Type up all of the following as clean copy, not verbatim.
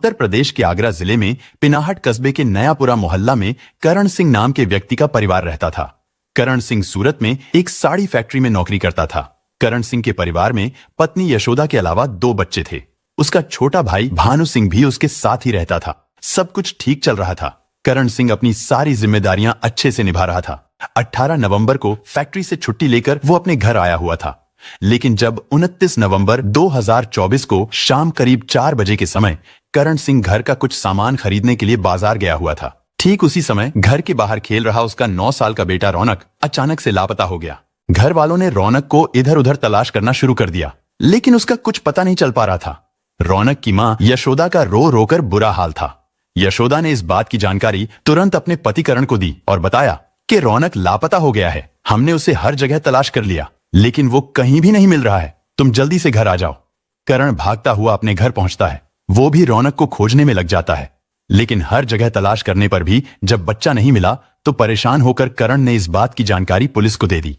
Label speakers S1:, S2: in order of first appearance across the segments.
S1: उत्तर प्रदेश के आगरा जिले में पिनाहट कस्बे के नयापुरा मोहल्ला में करण सिंह नाम के व्यक्ति का परिवार रहता था। करण सिंह सूरत में एक साड़ी फैक्ट्री में नौकरी करता था। करण सिंह के परिवार में पत्नी यशोदा के अलावा 2 बच्चे थे। उसका छोटा भाई भानु सिंह भी उसके साथ ही रहता था। सब कुछ ठीक चल रहा था। करण सिंह अपनी सारी जिम्मेदारियां अच्छे से निभा रहा था। 18 नवंबर को फैक्ट्री से छुट्टी लेकर वो अपने घर आया हुआ था। लेकिन जब 29 नवंबर 2024 को शाम करीब 4 बजे के समय करण सिंह घर का कुछ सामान खरीदने के लिए बाजार गया हुआ था। ठीक उसी समय घर के बाहर खेल रहा उसका 9 साल का बेटा रौनक अचानक से लापता हो गया। घर वालों ने रौनक को इधर उधर तलाश करना शुरू कर दिया, लेकिन उसका कुछ पता नहीं चल पा रहा था। रौनक की मां यशोदा का रो रोकर बुरा हाल था। यशोदा ने इस बात की जानकारी तुरंत अपने पति करण को दी और बताया कि रौनक लापता हो गया है। हमने उसे हर जगह तलाश कर लिया, लेकिन वो कहीं भी नहीं मिल रहा है। तुम जल्दी से घर आ जाओ। करण भागता हुआ अपने घर पहुंचता है। वो भी रौनक को खोजने में लग जाता है, लेकिन हर जगह तलाश करने पर भी जब बच्चा नहीं मिला तो परेशान होकर करण ने इस बात की जानकारी पुलिस को दे दी।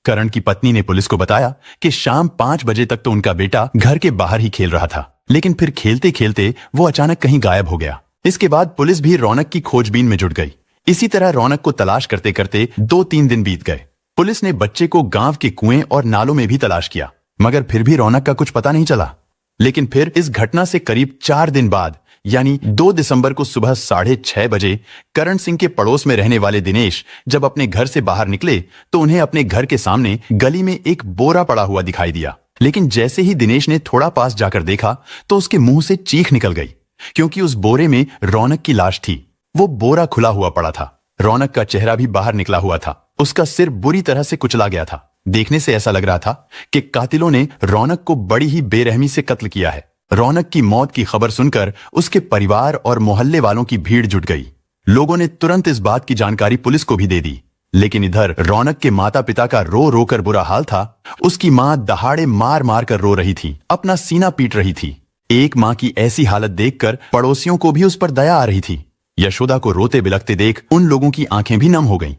S1: करण की पत्नी ने पुलिस को बताया कि शाम 5 बजे तक तो उनका बेटा घर के बाहर ही खेल रहा था, लेकिन फिर खेलते खेलते वो अचानक कहीं गायब हो गया। इसके बाद पुलिस भी रौनक की खोजबीन में जुट गई। इसी तरह रौनक को तलाश करते करते 2-3 दिन बीत गए। पुलिस ने बच्चे को गांव के कुएं और नालों में भी तलाश किया, मगर फिर भी रौनक का कुछ पता नहीं चला। लेकिन फिर इस घटना से करीब 4 दिन बाद यानी 2 दिसंबर को सुबह 6:30 बजे करण सिंह के पड़ोस में रहने वाले दिनेश जब अपने घर से बाहर निकले तो उन्हें अपने घर के सामने गली में एक बोरा पड़ा हुआ दिखाई दिया। लेकिन जैसे ही दिनेश ने थोड़ा पास जाकर देखा तो उसके मुंह से चीख निकल गई, क्योंकि उस बोरे में रौनक की लाश थी। वो बोरा खुला हुआ पड़ा था। रौनक का चेहरा भी बाहर निकला हुआ था। उसका सिर बुरी तरह से कुचला गया था। देखने से ऐसा लग रहा था कि कातिलों ने रौनक को बड़ी ही बेरहमी से कत्ल किया है। रौनक की मौत की खबर सुनकर उसके परिवार और मोहल्ले वालों की भीड़ जुट गई। लोगों ने तुरंत इस बात की जानकारी पुलिस को भी दे दी। लेकिन इधर रौनक के माता पिता का रो रो कर बुरा हाल था। उसकी मां दहाड़े मार मार कर रो रही थी, अपना सीना पीट रही थी। एक मां की ऐसी हालत देखकर पड़ोसियों को भी उस पर दया आ रही थी। यशोदा को रोते बिलखते देख उन लोगों की आंखें भी नम हो गईं।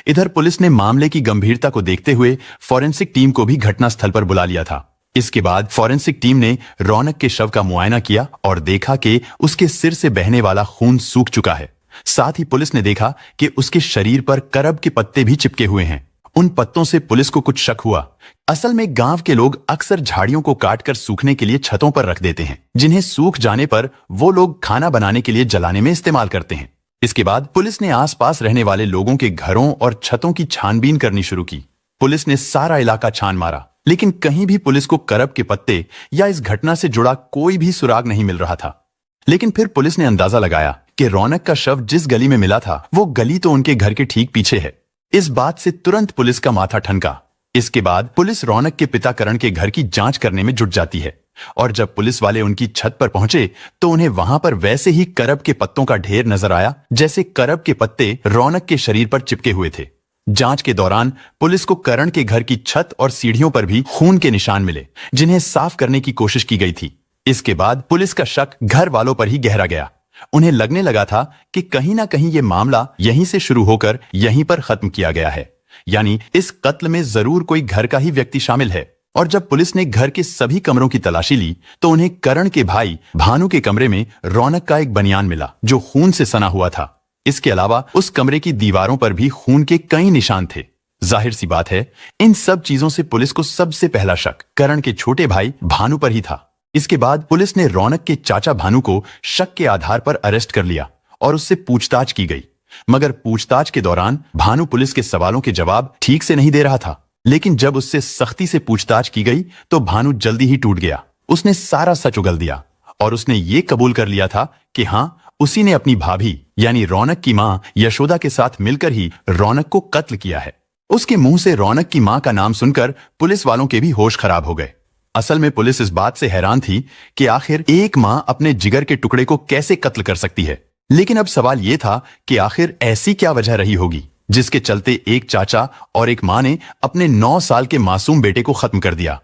S1: इधर पुलिस ने मामले की गंभीरता को देखते हुए फॉरेंसिक टीम को भी घटनास्थल पर बुला लिया था। इसके बाद फॉरेंसिक टीम ने रौनक के शव का मुआयना किया और देखा कि उसके सिर से बहने वाला खून सूख चुका है। साथ ही पुलिस ने देखा कि उसके शरीर पर करब के पत्ते भी चिपके हुए हैं। उन पत्तों से पुलिस को कुछ शक हुआ। असल में गांव के लोग अक्सर झाड़ियों को काटकर सूखने के लिए छतों पर रख देते हैं, जिन्हें सूख जाने पर वो लोग खाना बनाने के लिए जलाने में इस्तेमाल करते हैं। इसके बाद पुलिस ने आसपास रहने वाले लोगों के घरों और छतों की छानबीन करनी शुरू की। पुलिस ने सारा इलाका छान मारा, लेकिन कहीं भी पुलिस को करब के पत्ते या इस घटना से जुड़ा कोई भी सुराग नहीं मिल रहा था। लेकिन फिर पुलिस ने अंदाजा लगाया कि रौनक का शव जिस गली में मिला था वो गली तो उनके घर के ठीक पीछे है। इस बात से तुरंत पुलिस का माथा ठनका। इसके बाद पुलिस रौनक के पिता करण के घर की जांच करने में जुट जाती है और जब पुलिस वाले उनकी छत पर पहुंचे तो उन्हें वहां पर वैसे ही करब के पत्तों का ढेर नजर आया जैसे करब के पत्ते रौनक के शरीर पर चिपके हुए थे। जांच के दौरान पुलिस को करण के घर की छत और सीढ़ियों पर भी खून के निशान मिले, जिन्हें साफ करने की कोशिश की गई थी। इसके बाद पुलिस का शक घर वालों पर ही गहरा गया। उन्हें लगने लगा था कि कहीं ना कहीं ये मामला यहीं से शुरू होकर यहीं पर खत्म किया गया है, यानी इस कत्ल में जरूर कोई घर का ही व्यक्ति शामिल है। और जब पुलिस ने घर के सभी कमरों की तलाशी ली तो उन्हें करण के भाई भानु के कमरे में रौनक का एक बनियान मिला जो खून से सना हुआ था। इसके अलावा उस कमरे की दीवारों पर भी खून के कई निशान थे। जाहिर सी बात है, इन सब चीजों से पुलिस को सबसे पहला शक करण के छोटे भाई भानु पर ही था। इसके बाद पुलिस ने रौनक के चाचा भानु को शक के आधार पर अरेस्ट कर लिया और उससे पूछताछ की गई। मगर पूछताछ के दौरान भानु पुलिस के सवालों के जवाब ठीक से नहीं दे रहा था। लेकिन जब उससे सख्ती से पूछताछ की गई तो भानु जल्दी ही टूट गया। उसने सारा सच उगल दिया और उसने ये कबूल कर लिया था कि हाँ, उसी ने अपनी भाभी यानी रौनक की मां यशोदा के साथ मिलकर ही रौनक को कत्ल किया है। उसके मुंह से रौनक की मां का नाम सुनकर पुलिस वालों के भी होश खराब हो गए। असल में पुलिस इस बात से हैरान थी कि आखिर एक मां अपने जिगर के टुकड़े को कैसे कत्ल कर सकती है। लेकिन अब सवाल यह था कि आखिर ऐसी क्या वजह रही होगी जिसके चलते एक चाचा और एक मां ने अपने 9 साल के मासूम बेटे को खत्म कर दिया।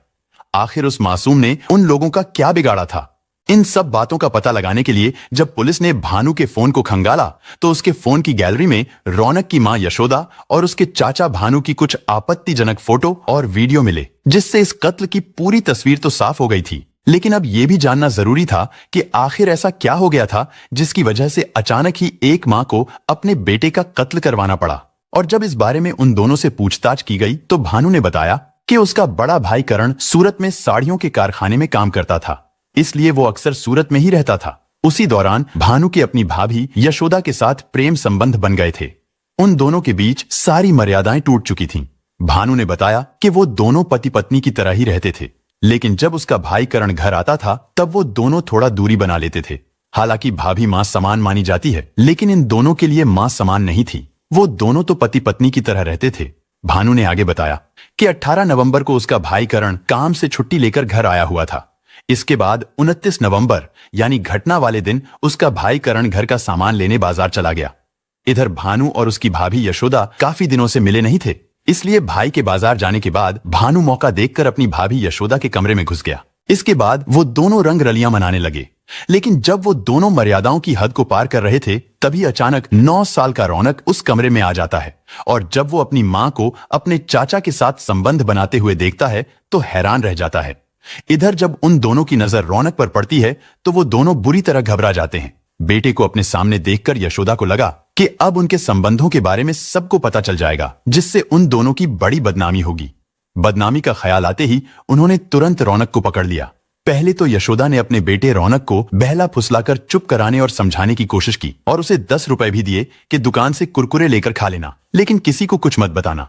S1: आखिर उस मासूम ने उन लोगों का क्या बिगाड़ा था? इन सब बातों का पता लगाने के लिए जब पुलिस ने भानु के फोन को खंगाला तो उसके फोन की गैलरी में रौनक की मां यशोदा और उसके चाचा भानु की कुछ आपत्तिजनक फोटो और वीडियो मिले, जिससे इस कत्ल की पूरी तस्वीर तो साफ हो गई थी। लेकिन अब यह भी जानना जरूरी था कि आखिर ऐसा क्या हो गया था जिसकी वजह से अचानक ही एक मां को अपने बेटे का कत्ल करवाना पड़ा। और जब इस बारे में उन दोनों से पूछताछ की गई तो भानु ने बताया कि उसका बड़ा भाई करण सूरत में साड़ियों के कारखाने में काम करता था, इसलिए वो अक्सर सूरत में ही रहता था। उसी दौरान भानु की अपनी भाभी यशोदा के साथ प्रेम संबंध बन गए थे। उन दोनों के बीच सारी मर्यादाएं टूट चुकी थीं। भानु ने बताया कि वो दोनों पति पत्नी की तरह ही रहते थे, लेकिन जब उसका भाई करण घर आता था तब वो दोनों थोड़ा दूरी बना लेते थे। हालांकि भाभी मां समान मानी जाती है, लेकिन इन दोनों के लिए मां समान नहीं थी। वो दोनों तो पति पत्नी की तरह रहते थे। भानु ने आगे बताया कि 18 नवंबर को उसका भाई करण काम से छुट्टी लेकर घर आया हुआ था। इसके बाद 29 नवंबर यानी घटना वाले दिन उसका भाई करण घर का सामान लेने बाजार चला गया। इधर भानु और उसकी भाभी यशोदा काफी दिनों से मिले नहीं थे, इसलिए भाई के बाजार जाने के बाद भानु मौका देखकर अपनी भाभी यशोदा के कमरे में घुस गया। इसके बाद वो दोनों रंग रलियां मनाने लगे, लेकिन जब वो दोनों मर्यादाओं की हद को पार कर रहे थे तभी अचानक 9 साल का रौनक उस कमरे में आ जाता है। और जब वो अपनी मां को अपने चाचा के साथ संबंध बनाते हुए देखता है तो हैरान रह जाता है। इधर जब उन दोनों की नजर रौनक पर पड़ती है तो वो दोनों बुरी तरह घबरा जाते हैं। बेटे को अपने सामने देखकर यशोदा को लगा कि अब उनके संबंधों के बारे में सबको पता चल जाएगा, जिससे उन दोनों की बड़ी बदनामी होगी। बदनामी का ख्याल आते ही उन्होंने तुरंत रौनक को पकड़ लिया। पहले तो यशोदा ने अपने बेटे रौनक को बहला फुसलाकर चुप कराने और समझाने की कोशिश की और उसे 10 रुपए भी दिए कि दुकान से कुरकुरे लेकर खा लेना, लेकिन किसी को कुछ मत बताना,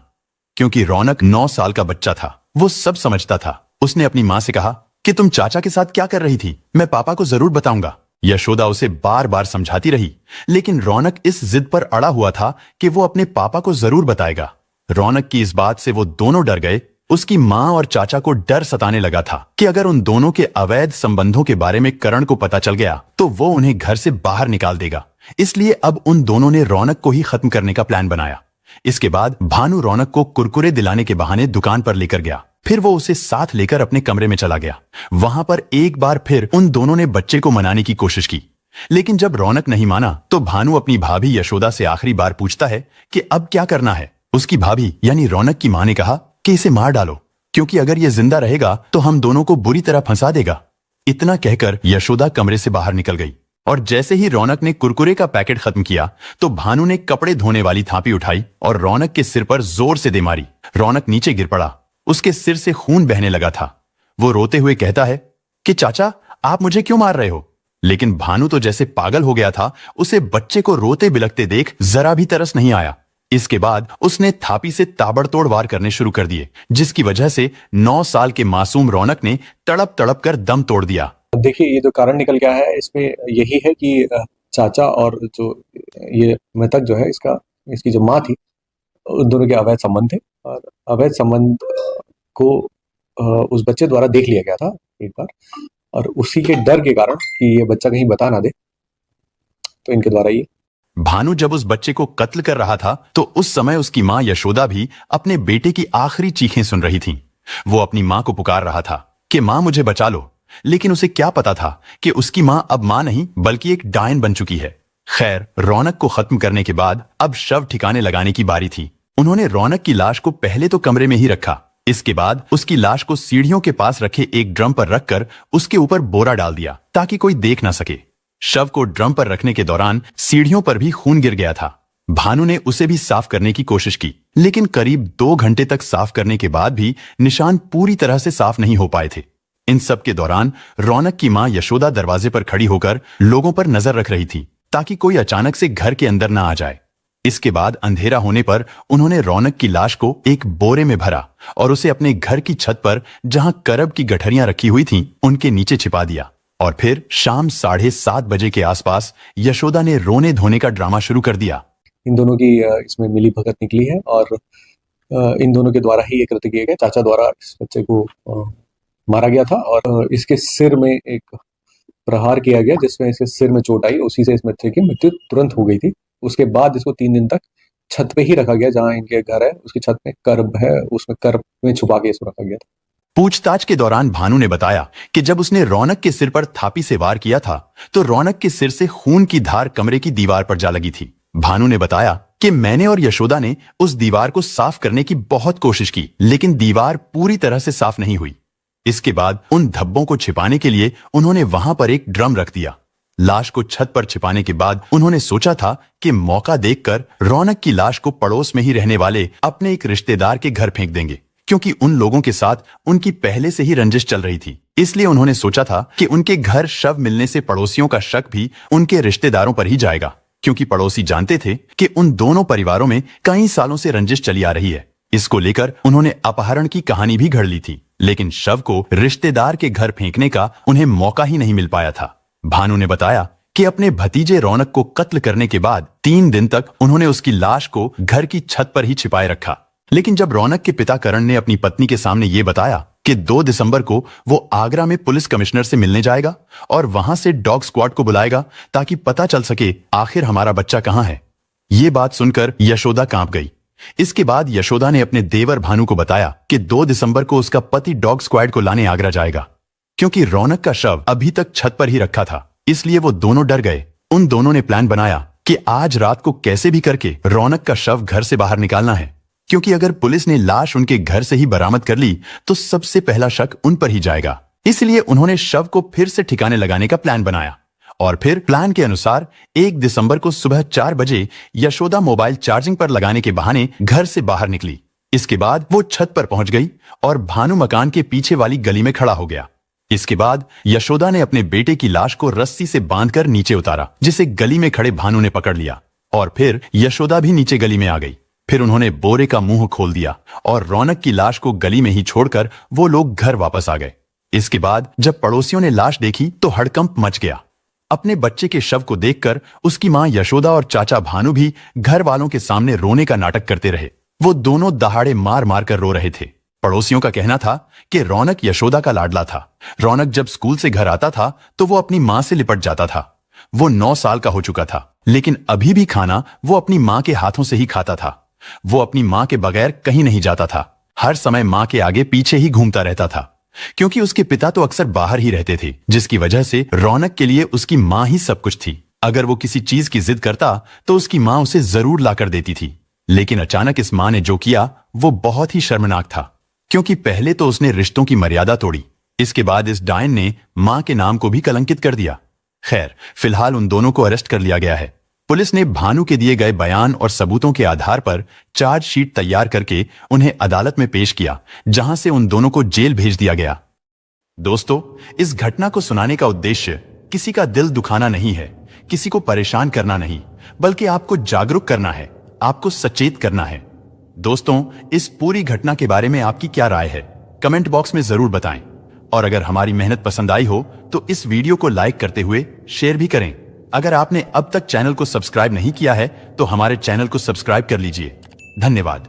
S1: क्योंकि रौनक 9 साल का बच्चा था, वो सब समझता था। उसने अपनी मां से कहा कि तुम चाचा के साथ क्या कर रही थी, मैं पापा को जरूर बताऊंगा। यशोदा उसे बार बार समझाती रही, लेकिन रौनक इस जिद पर अड़ा हुआ था कि वो अपने पापा को जरूर बताएगा। रौनक की इस बात से वो दोनों डर गए। उसकी मां और चाचा को डर सताने लगा था कि अगर उन दोनों के अवैध संबंधों के बारे में करण को पता चल गया तो वो उन्हें घर से बाहर निकाल देगा। इसलिए अब उन दोनों ने रौनक को ही खत्म करने का प्लान बनाया। इसके बाद भानु रौनक को कुरकुरे दिलाने के बहाने दुकान पर लेकर गया। फिर वो उसे साथ लेकर अपने कमरे में चला गया। वहां पर एक बार फिर उन दोनों ने बच्चे को मनाने की कोशिश की, लेकिन जब रौनक नहीं माना तो भानु अपनी भाभी यशोदा से आखिरी बार पूछता है कि अब क्या करना है। उसकी भाभी यानी रौनक की मां ने कहा कि इसे मार डालो, क्योंकि अगर ये जिंदा रहेगा तो हम दोनों को बुरी तरह फंसा देगा। इतना कहकर यशोदा कमरे से बाहर निकल गई और जैसे ही रौनक ने कुरकुरे का पैकेट खत्म किया तो भानु ने कपड़े धोने वाली थापी उठाई और रौनक के सिर पर जोर से दे मारी। रौनक नीचे गिर पड़ा, उसके सिर से खून बहने लगा था। वो रोते हुए कहता है कि चाचा आप मुझे क्यों मार रहे हो, लेकिन भानु तो जैसे पागल हो गया था। उसे बच्चे को रोते बिलखते देख जरा भी तरस नहीं आया। इसके बाद उसने थापी से ताबड़तोड़ वार करने शुरू कर दिए, जिसकी वजह से 9 साल के मासूम रौनक ने तड़प तड़प कर दम तोड़ दिया।
S2: देखिए, ये जो कारण निकल के आया है इसमें यही है कि चाचा और जो ये मृतक जो है इसकी जो माँ थी, उन दोनों के अवैध संबंध थे और अवैध संबंध को उस बच्चे द्वारा देख लिया गया था एक बार, और उसी के डर के कारण कि ये बच्चा कहीं बता ना दे तो इनके द्वारा ये।
S1: भानु जब उस बच्चे को कत्ल कर रहा था तो उस समय उसकी मां यशोदा भी अपने बेटे की आखिरी चीखें सुन रही थी। वो अपनी मां को पुकार रहा था कि मां मुझे बचा लो, लेकिन उसे क्या पता था कि उसकी मां अब मां नहीं बल्कि एक डायन बन चुकी है। खैर, रौनक को खत्म करने के बाद अब शव ठिकाने लगाने की बारी थी। उन्होंने रौनक की लाश को पहले तो कमरे में ही रखा। इसके बाद उसकी लाश को सीढ़ियों के पास रखे एक ड्रम पर रखकर उसके ऊपर बोरा डाल दिया ताकि कोई देख ना सके। शव को ड्रम पर रखने के दौरान सीढ़ियों पर भी खून गिर गया था। भानु ने उसे भी साफ करने की कोशिश की, लेकिन करीब 2 घंटे तक साफ करने के बाद भी निशान पूरी तरह से साफ नहीं हो पाए थे। इन सब के दौरान रौनक की मां यशोदा दरवाजे पर खड़ी होकर लोगों पर नजर रख रही थी ताकि कोई अचानक से घर के अंदर ना आ जाए। इसके बाद अंधेरा होने पर उन्होंने रौनक की लाश को एक बोरे में भरा और उसे अपने घर की छत पर जहां करब की गठरियां रखी हुई थीं, उनके नीचे छिपा दिया। और फिर शाम 7:30 बजे के आसपास यशोदा ने रोने धोने का ड्रामा शुरू कर दिया।
S2: इन दोनों की इसमें मिली भगत निकली है और इन दोनों के द्वारा ही ये कृत्य किए गए। चाचा द्वारा इस बच्चे को मारा गया था और इसके सिर में एक प्रहार किया गया जिसमें इसके सिर में चोट आई। उसी से इस बच्चे की मृत्यु तुरंत हो गई थी। उसके बाद इसको 3 दिन तक छत पे ही रखा गया, जहां इनके घर है उसकी छत में करब है, उसमें करब में छुपा के इसको रखा गया था।
S1: पूछताछ के दौरान भानु ने बताया कि जब उसने रौनक के सिर पर थापी से वार किया था तो रौनक के सिर से खून की धार कमरे की दीवार पर जा लगी थी। भानु ने बताया कि मैंने और यशोदा ने उस दीवार को साफ करने की बहुत कोशिश की, लेकिन दीवार पूरी तरह से साफ नहीं हुई। इसके बाद उन धब्बों को छिपाने के लिए उन्होंने वहां पर एक ड्रम रख दिया। लाश को छत पर छिपाने के बाद उन्होंने सोचा था कि मौका देखकर रौनक की लाश को पड़ोस में ही रहने वाले अपने एक रिश्तेदार के घर फेंक देंगे, क्योंकि उन लोगों के साथ उनकी पहले से ही रंजिश चल रही थी। इसलिए उन्होंने सोचा था कि उनके घर शव मिलने से पड़ोसियों का शक भी उनके रिश्तेदारों पर ही जाएगा, क्योंकि पड़ोसी जानते थे कि उन दोनों परिवारों में कई सालों से रंजिश चली आ रही है। इसको लेकर उन्होंने अपहरण की कहानी भी घड़ ली थी, लेकिन शव को रिश्तेदार के घर फेंकने का उन्हें मौका ही नहीं मिल पाया था। भानु ने बताया कि अपने भतीजे रौनक को कत्ल करने के बाद 3 दिन तक उन्होंने उसकी लाश को घर की छत पर ही छिपाए रखा। लेकिन जब रौनक के पिता करण ने अपनी पत्नी के सामने ये बताया कि 2 दिसंबर को वो आगरा में पुलिस कमिश्नर से मिलने जाएगा और वहां से डॉग स्क्वाड को बुलाएगा ताकि पता चल सके आखिर हमारा बच्चा कहां है, ये बात सुनकर यशोदा कांप गई। इसके बाद यशोदा ने अपने देवर भानु को बताया कि 2 दिसंबर को उसका पति डॉग स्क्वाड को लाने आगरा जाएगा। क्योंकि रौनक का शव अभी तक छत पर ही रखा था, इसलिए वो दोनों डर गए। उन दोनों ने प्लान बनाया कि आज रात को कैसे भी करके रौनक का शव घर से बाहर निकालना है, क्योंकि अगर पुलिस ने लाश उनके घर से ही बरामद कर ली तो सबसे पहला शक उन पर ही जाएगा। इसलिए उन्होंने शव को फिर से ठिकाने लगाने का प्लान बनाया और फिर प्लान के अनुसार 1 दिसंबर को सुबह 4 बजे यशोदा मोबाइल चार्जिंग पर लगाने के बहाने घर से बाहर निकली। इसके बाद वो छत पर पहुंच गई और भानु मकान के पीछे वाली गली में खड़ा हो गया। इसके बाद यशोदा ने अपने बेटे की लाश को रस्सी से बांधकर नीचे उतारा, जिसे गली में खड़े भानु ने पकड़ लिया और फिर यशोदा भी नीचे गली में आ गई। फिर उन्होंने बोरे का मुंह खोल दिया और रौनक की लाश को गली में ही छोड़कर वो लोग घर वापस आ गए। इसके बाद जब पड़ोसियों ने लाश देखी तो हड़कंप मच गया। अपने बच्चे के शव को देखकर उसकी मां यशोदा और चाचा भानु भी घर वालों के सामने रोने का नाटक करते रहे। वो दोनों दहाड़े मार मार कर रो रहे थे। पड़ोसियों का कहना था कि रौनक यशोदा का लाडला था। रौनक जब स्कूल से घर आता था तो वो अपनी मां से लिपट जाता था। वो 9 साल का हो चुका था, लेकिन अभी भी खाना वो अपनी मां के हाथों से ही खाता था। वो अपनी मां के बगैर कहीं नहीं जाता था, हर समय मां के आगे पीछे ही घूमता रहता था, क्योंकि उसके पिता तो अक्सर बाहर ही रहते थे, जिसकी वजह से रौनक के लिए उसकी मां ही सब कुछ थी। अगर वो किसी चीज की जिद करता तो उसकी मां उसे जरूर लाकर देती थी। लेकिन अचानक इस मां ने जो किया वो बहुत ही शर्मनाक था, क्योंकि पहले तो उसने रिश्तों की मर्यादा तोड़ी, इसके बाद इस डायन ने मां के नाम को भी कलंकित कर दिया। खैर, फिलहाल उन दोनों को अरेस्ट कर लिया गया है। पुलिस ने भानु के दिए गए बयान और सबूतों के आधार पर चार्जशीट तैयार करके उन्हें अदालत में पेश किया, जहां से उन दोनों को जेल भेज दिया गया। दोस्तों, इस घटना को सुनाने का उद्देश्य किसी का दिल दुखाना नहीं है, किसी को परेशान करना नहीं, बल्कि आपको जागरूक करना है, आपको सचेत करना है। दोस्तों, इस पूरी घटना के बारे में आपकी क्या राय है, कमेंट बॉक्स में जरूर बताएं। और अगर हमारी मेहनत पसंद आई हो तो इस वीडियो को लाइक करते हुए शेयर भी करें। अगर आपने अब तक चैनल को सब्सक्राइब नहीं किया है तो हमारे चैनल को सब्सक्राइब कर लीजिए। धन्यवाद।